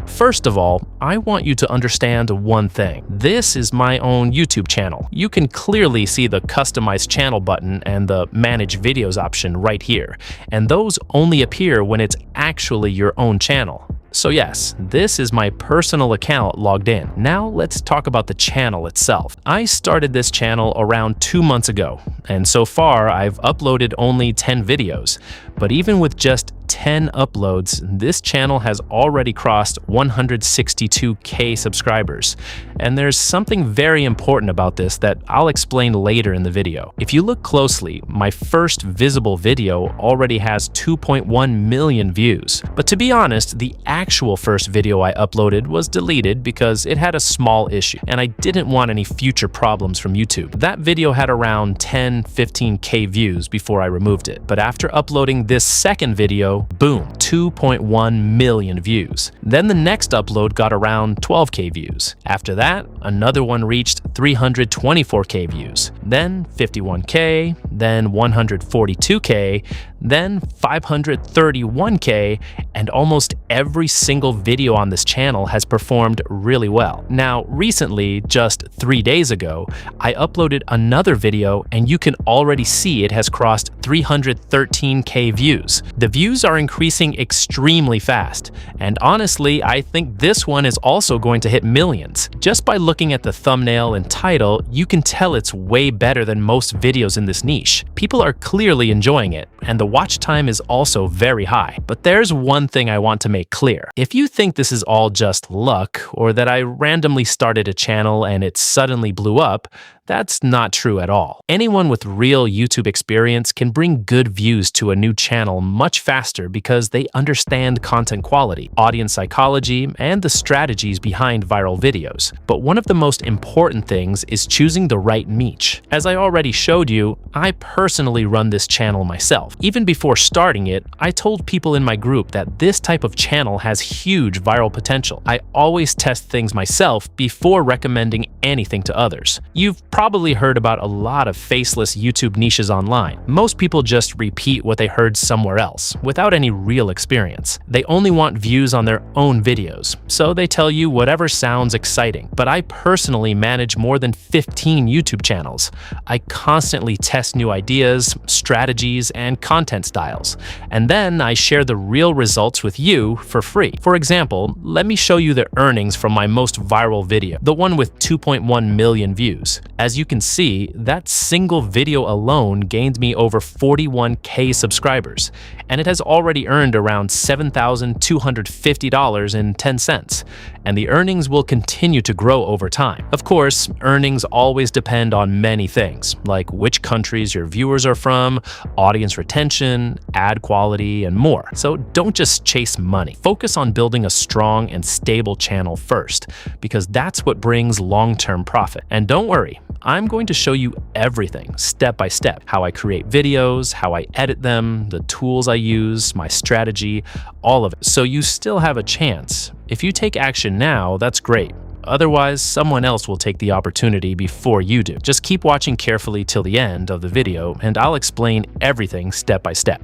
First of all, I want you to understand one thing. This is my own YouTube channel. You can clearly see the Customize Channel button and the Manage Videos option right here, and those only appear when it's actually your own channel. So yes, this is my personal account logged in. Now let's talk about the channel itself. I started this channel around 2 months ago, and so far I've uploaded only 10 videos. But even with just 10 uploads, this channel has already crossed 162K subscribers. And there's something very important about this that I'll explain later in the video. If you look closely, my first visible video already has 2.1 million views. But to be honest, the actual first video I uploaded was deleted because it had a small issue, and I didn't want any future problems from YouTube. That video had around 10-15K views before I removed it. But after uploading this second video, boom, 2.1 million views. Then the next upload got around 12K views. After that, another one reached 324K views, then 51K, then 142K, then 531K, and almost every single video on this channel has performed really well. Now, recently, just 3 days ago, I uploaded another video and you can already see it has crossed 313K views. The views are increasing extremely fast, and honestly, I think this one is also going to hit millions. Just by looking at the thumbnail and title, you can tell it's way better than most videos in this niche. People are clearly enjoying it, and the watch time is also very high. But there's one thing I want to make clear. If you think this is all just luck, or that I randomly started a channel and it suddenly blew up, that's not true at all. Anyone with real YouTube experience can bring good views to a new channel much faster because they understand content quality, audience psychology, and the strategies behind viral videos. But one of the most important things is choosing the right niche. As I already showed you, I personally run this channel myself. Even before starting it, I told people in my group that this type of channel has huge viral potential. I always test things myself before recommending anything to others. You've probably heard about a lot of faceless YouTube niches online. Most people just repeat what they heard somewhere else, without any real experience. They only want views on their own videos, so they tell you whatever sounds exciting. But I personally manage more than 15 YouTube channels. I constantly test new ideas, strategies, and content styles. And then I share the real results with you for free. For example, let me show you the earnings from my most viral video, the one with 2.1 million views. As you can see, that single video alone gained me over 41K subscribers, and it has already earned around $7,250.10, and the earnings will continue to grow over time. Of course, earnings always depend on many things, like which countries your viewers are from, audience retention, ad quality, and more. So don't just chase money. Focus on building a strong and stable channel first, because that's what brings long-term profit. And don't worry, I'm going to show you everything step by step, how I create videos, how I edit them, the tools I use, my strategy, all of it. So you still have a chance. If you take action now, that's great. Otherwise, someone else will take the opportunity before you do. Just keep watching carefully till the end of the video, and I'll explain everything step by step.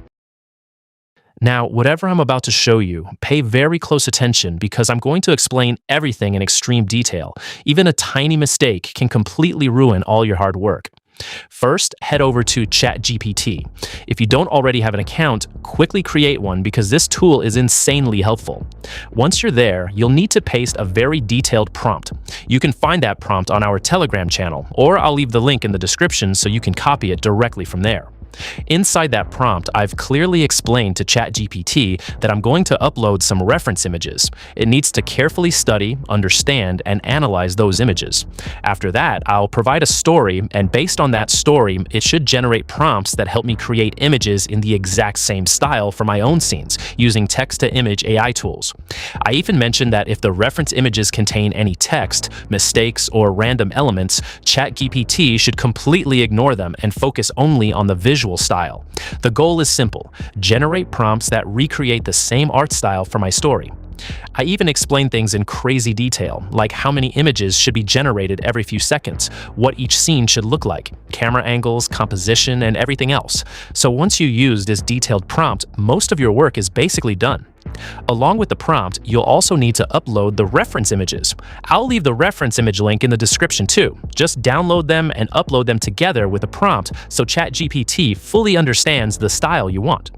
Now, whatever I'm about to show you, pay very close attention because I'm going to explain everything in extreme detail. Even a tiny mistake can completely ruin all your hard work. First, head over to ChatGPT. If you don't already have an account, quickly create one because this tool is insanely helpful. Once you're there, you'll need to paste a very detailed prompt. You can find that prompt on our Telegram channel, or I'll leave the link in the description so you can copy it directly from there. Inside that prompt, I've clearly explained to ChatGPT that I'm going to upload some reference images. It needs to carefully study, understand, and analyze those images. After that, I'll provide a story, and based on that story, it should generate prompts that help me create images in the exact same style for my own scenes, using text-to-image AI tools. I even mentioned that if the reference images contain any text, mistakes, or random elements, ChatGPT should completely ignore them and focus only on the visual style. The goal is simple: generate prompts that recreate the same art style for my story. I even explain things in crazy detail, like how many images should be generated every few seconds, what each scene should look like, camera angles, composition, and everything else. So once you use this detailed prompt, most of your work is basically done. Along with the prompt, you'll also need to upload the reference images. I'll leave the reference image link in the description too. Just download them and upload them together with a prompt so ChatGPT fully understands the style you want.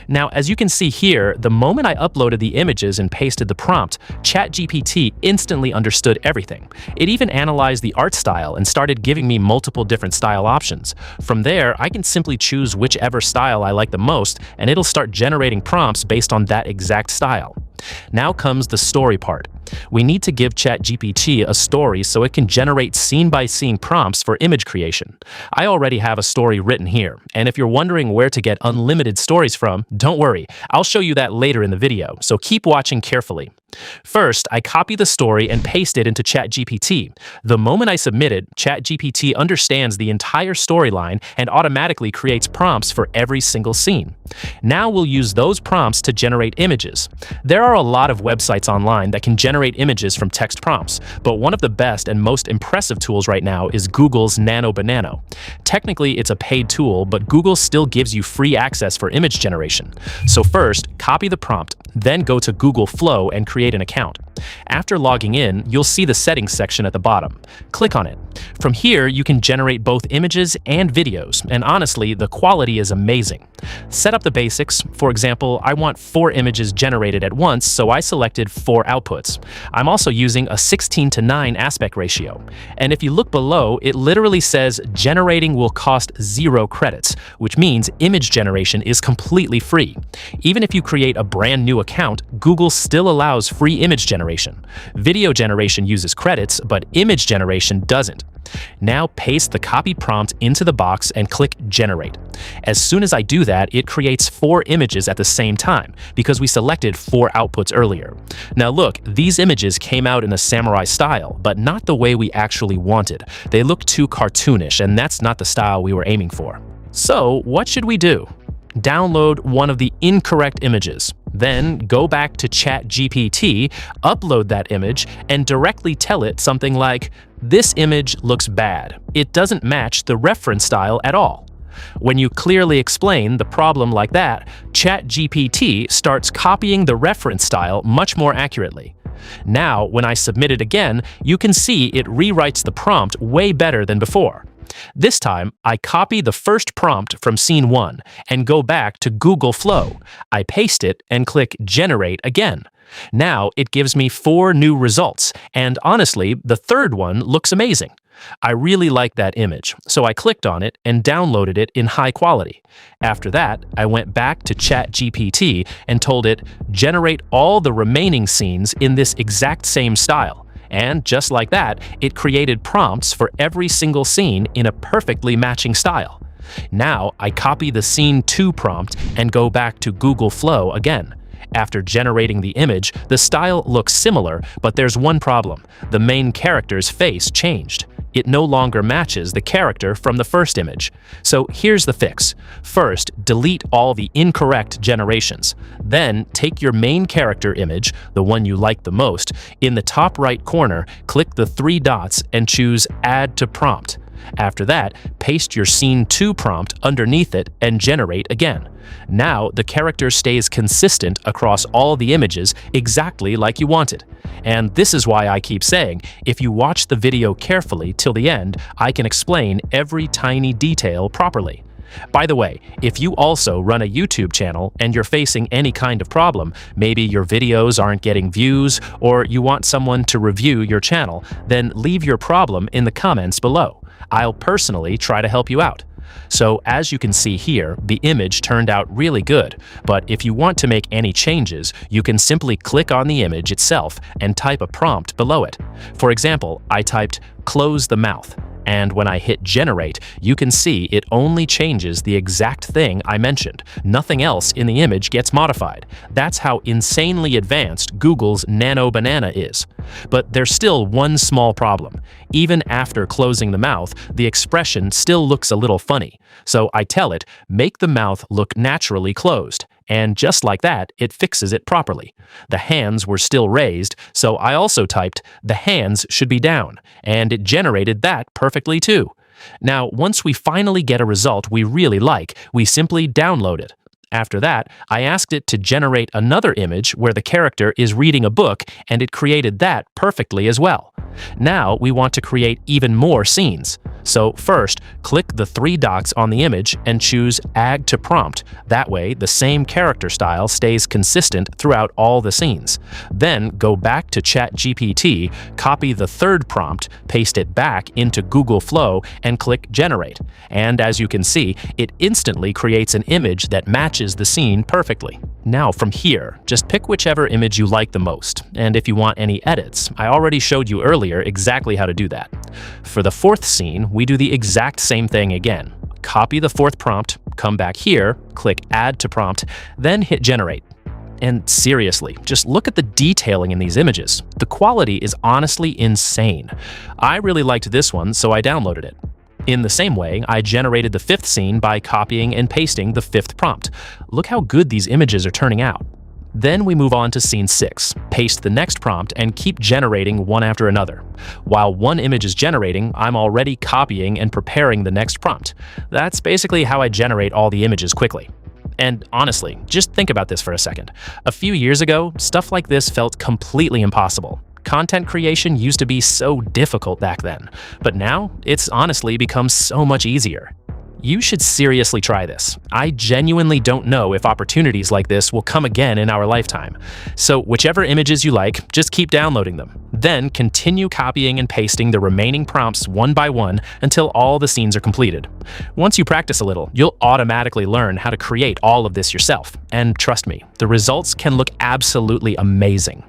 Now, as you can see here, the moment I uploaded the images and pasted the prompt, ChatGPT instantly understood everything. It even analyzed the art style and started giving me multiple different style options. From there, I can simply choose whichever style I like the most, and it'll start generating prompts based on that exact style. Now comes the story part. We need to give ChatGPT a story so it can generate scene-by-scene prompts for image creation. I already have a story written here, and if you're wondering where to get unlimited stories from, don't worry, I'll show you that later in the video, so keep watching carefully. First, I copy the story and paste it into ChatGPT. The moment I submit it, ChatGPT understands the entire storyline and automatically creates prompts for every single scene. Now we'll use those prompts to generate images. There are a lot of websites online that can generate images from text prompts, but one of the best and most impressive tools right now is Google's Nano Banano. Technically, it's a paid tool, but Google still gives you free access for image generation. So first, copy the prompt, then go to Google Flow and create an account. After logging in, you'll see the settings section at the bottom. Click on it. From here, you can generate both images and videos, and honestly, the quality is amazing. Set up the basics. For example, I want 4 images generated at once, so I selected 4 outputs. I'm also using a 16:9 aspect ratio. And if you look below, it literally says generating will cost 0 credits, which means image generation is completely free. Even if you create a brand new account, Google still allows free image generation. Video generation uses credits, but image generation doesn't. Now paste the copied prompt into the box and click Generate. As soon as I do that, it creates 4 images at the same time because we selected 4 outputs earlier. Now look, these images came out in a samurai style, but not the way we actually wanted. They look too cartoonish, and that's not the style we were aiming for. So what should we do? Download one of the incorrect images. Then go back to ChatGPT, upload that image, and directly tell it something like, "This image looks bad. It doesn't match the reference style at all." When you clearly explain the problem like that, ChatGPT starts copying the reference style much more accurately. Now, when I submit it again, you can see it rewrites the prompt way better than before. This time, I copy the first prompt from scene 1 and go back to Google Flow. I paste it and click Generate again. Now it gives me 4 new results, and honestly, the third one looks amazing. I really like that image, so I clicked on it and downloaded it in high quality. After that, I went back to ChatGPT and told it, generate all the remaining scenes in this exact same style. And just like that, it created prompts for every single scene in a perfectly matching style. Now I copy the Scene 2 prompt and go back to Google Flow again. After generating the image, the style looks similar, but there's one problem. The main character's face changed. It no longer matches the character from the first image. So here's the fix. First, delete all the incorrect generations. Then, take your main character image, the one you like the most. In the top right corner, click the 3 dots and choose Add to Prompt. After that, paste your Scene 2 prompt underneath it and generate again. Now, the character stays consistent across all the images exactly like you wanted. And this is why I keep saying, if you watch the video carefully till the end, I can explain every tiny detail properly. By the way, if you also run a YouTube channel and you're facing any kind of problem, maybe your videos aren't getting views or you want someone to review your channel, then leave your problem in the comments below. I'll personally try to help you out. So as you can see here, the image turned out really good, but if you want to make any changes, you can simply click on the image itself and type a prompt below it. For example, I typed, "Close the mouth." And when I hit generate, you can see it only changes the exact thing I mentioned. Nothing else in the image gets modified. That's how insanely advanced Google's Nano Banana is. But there's still one small problem. Even after closing the mouth, the expression still looks a little funny. So I tell it, make the mouth look naturally closed. and just like that, it fixes it properly. The hands were still raised, so I also typed, "The hands should be down," and it generated that perfectly too. Now, once we finally get a result we really like, we simply download it. After that, I asked it to generate another image where the character is reading a book, and it created that perfectly as well. Now we want to create even more scenes. So first, click the three dots on the image and choose Add to Prompt. That way, the same character style stays consistent throughout all the scenes. Then go back to ChatGPT, copy the third prompt, paste it back into Google Flow, and click Generate. And as you can see, it instantly creates an image that matches the scene perfectly. Now from here, just pick whichever image you like the most. And if you want any edits, I already showed you earlier exactly how to do that. For the fourth scene, we do the exact same thing again. Copy the fourth prompt, come back here, click Add to Prompt, then hit Generate. And seriously, just look at the detailing in these images. The quality is honestly insane. I really liked this one, so I downloaded it. In the same way, I generated the fifth scene by copying and pasting the fifth prompt. Look how good these images are turning out. Then we move on to scene 6, paste the next prompt, and keep generating one after another. While one image is generating, I'm already copying and preparing the next prompt. That's basically how I generate all the images quickly. And honestly, just think about this for a second. A few years ago, stuff like this felt completely impossible. Content creation used to be so difficult back then, but now it's honestly become so much easier. You should seriously try this. I genuinely don't know if opportunities like this will come again in our lifetime. So whichever images you like, just keep downloading them. Then continue copying and pasting the remaining prompts one by one until all the scenes are completed. Once you practice a little, you'll automatically learn how to create all of this yourself. And trust me, the results can look absolutely amazing.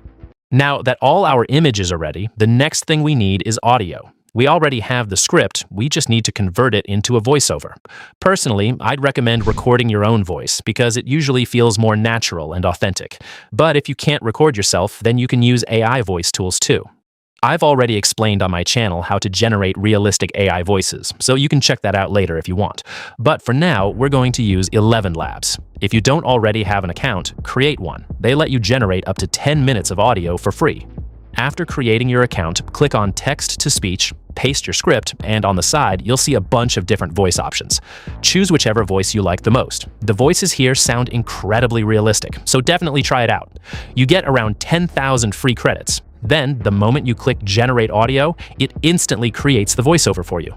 Now that all our images are ready, the next thing we need is audio. We already have the script, we just need to convert it into a voiceover. Personally, I'd recommend recording your own voice because it usually feels more natural and authentic. But if you can't record yourself, then you can use AI voice tools too. I've already explained on my channel how to generate realistic AI voices, so you can check that out later if you want. But for now, we're going to use 11 Labs. If you don't already have an account, create one. They let you generate up to 10 minutes of audio for free. After creating your account, click on Text to Speech, paste your script, and on the side, you'll see a bunch of different voice options. Choose whichever voice you like the most. The voices here sound incredibly realistic, so definitely try it out. You get around 10,000 free credits. Then, the moment you click Generate Audio, it instantly creates the voiceover for you.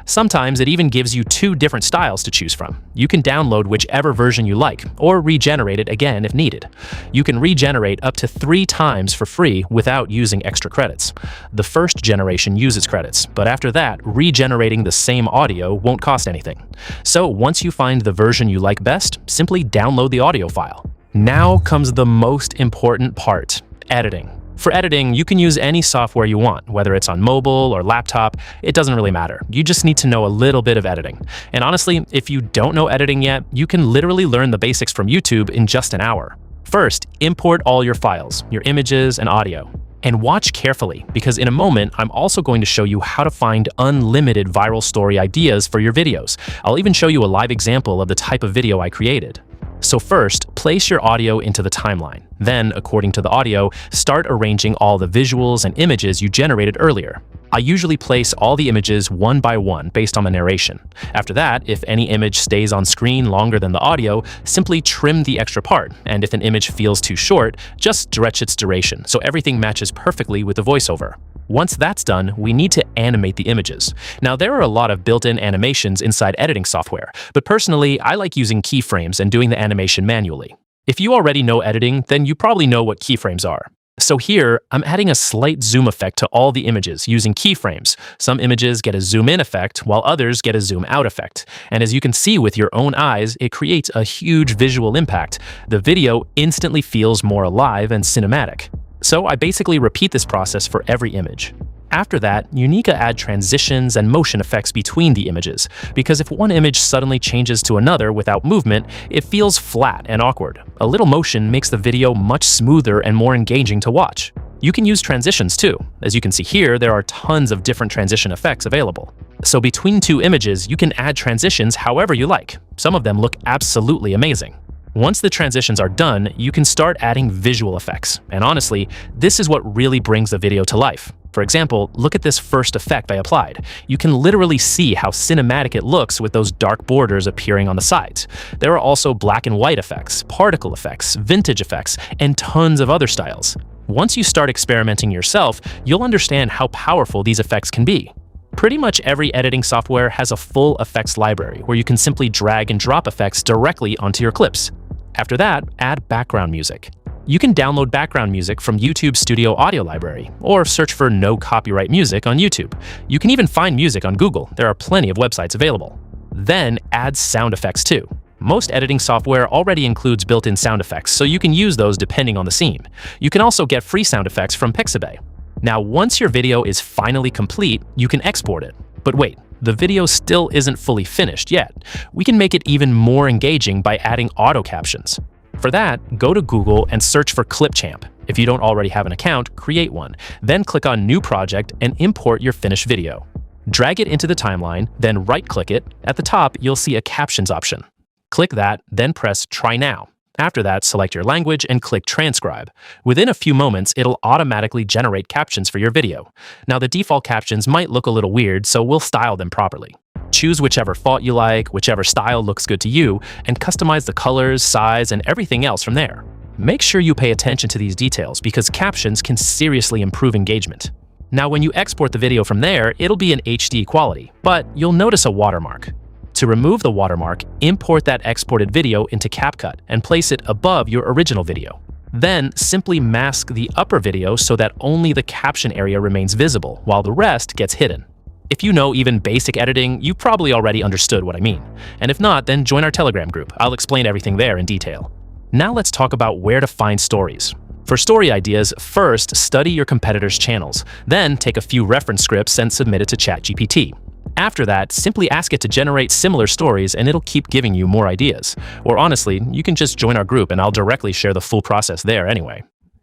Sometimes it even gives you 2 different styles to choose from. You can download whichever version you like, or regenerate it again if needed. You can regenerate up to 3 times for free without using extra credits. The first generation uses credits, but after that, regenerating the same audio won't cost anything. So once you find the version you like best, simply download the audio file. Now comes the most important part, editing. For editing, you can use any software you want, whether it's on mobile or laptop, it doesn't really matter. You just need to know a little bit of editing. And honestly, if you don't know editing yet, you can literally learn the basics from YouTube in just an hour. First, import all your files, your images and audio. And watch carefully, because in a moment, I'm also going to show you how to find unlimited viral story ideas for your videos. I'll even show you a live example of the type of video I created. So first, place your audio into the timeline. Then, according to the audio, start arranging all the visuals and images you generated earlier. I usually place all the images one by one based on the narration. After that, if any image stays on screen longer than the audio, simply trim the extra part, and if an image feels too short, just stretch its duration so everything matches perfectly with the voiceover. Once that's done, we need to animate the images. Now, there are a lot of built-in animations inside editing software, but personally, I like using keyframes and doing the animation manually. If you already know editing, then you probably know what keyframes are. So here, I'm adding a slight zoom effect to all the images using keyframes. Some images get a zoom in effect, while others get a zoom out effect. And as you can see with your own eyes, it creates a huge visual impact. The video instantly feels more alive and cinematic. So I basically repeat this process for every image. After that, you need to add transitions and motion effects between the images, because if one image suddenly changes to another without movement, it feels flat and awkward. A little motion makes the video much smoother and more engaging to watch. You can use transitions too. As you can see here, there are tons of different transition effects available. So between 2 images, you can add transitions however you like. Some of them look absolutely amazing. Once the transitions are done, you can start adding visual effects. And honestly, this is what really brings the video to life. For example, look at this first effect I applied. You can literally see how cinematic it looks with those dark borders appearing on the sides. There are also black and white effects, particle effects, vintage effects, and tons of other styles. Once you start experimenting yourself, you'll understand how powerful these effects can be. Pretty much every editing software has a full effects library where you can simply drag and drop effects directly onto your clips. After that, add background music. You can download background music from YouTube Studio Audio Library, or search for no copyright music on YouTube. You can even find music on Google. There are plenty of websites available. Then add sound effects too. Most editing software already includes built-in sound effects, so you can use those depending on the scene. You can also get free sound effects from Pixabay. Now, once your video is finally complete, you can export it. But wait, the video still isn't fully finished yet. We can make it even more engaging by adding auto captions. For that, go to Google and search for Clipchamp. If you don't already have an account, create one. Then click on New Project and import your finished video. Drag it into the timeline, then right-click it. At the top, you'll see a Captions option. Click that, then press Try Now. After that, select your language and click Transcribe. Within a few moments, it'll automatically generate captions for your video. Now, the default captions might look a little weird, so we'll style them properly. Choose whichever font you like, whichever style looks good to you, and customize the colors, size, and everything else from there. Make sure you pay attention to these details because captions can seriously improve engagement. Now, when you export the video from there, it'll be in HD quality, but you'll notice a watermark. To remove the watermark, import that exported video into CapCut and place it above your original video. Then simply mask the upper video so that only the caption area remains visible, while the rest gets hidden. If you know even basic editing, you probably already understood what I mean. And if not, then join our Telegram group. I'll explain everything there in detail. Now let's talk about where to find stories. For story ideas, first study your competitors' channels, then take a few reference scripts and submit it to ChatGPT. After that, simply ask it to generate similar stories and it'll keep giving you more ideas. Or honestly, you can just join our group and I'll directly share the full process there anyway.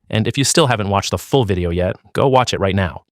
And if you still haven't watched the full video yet, go watch it right now.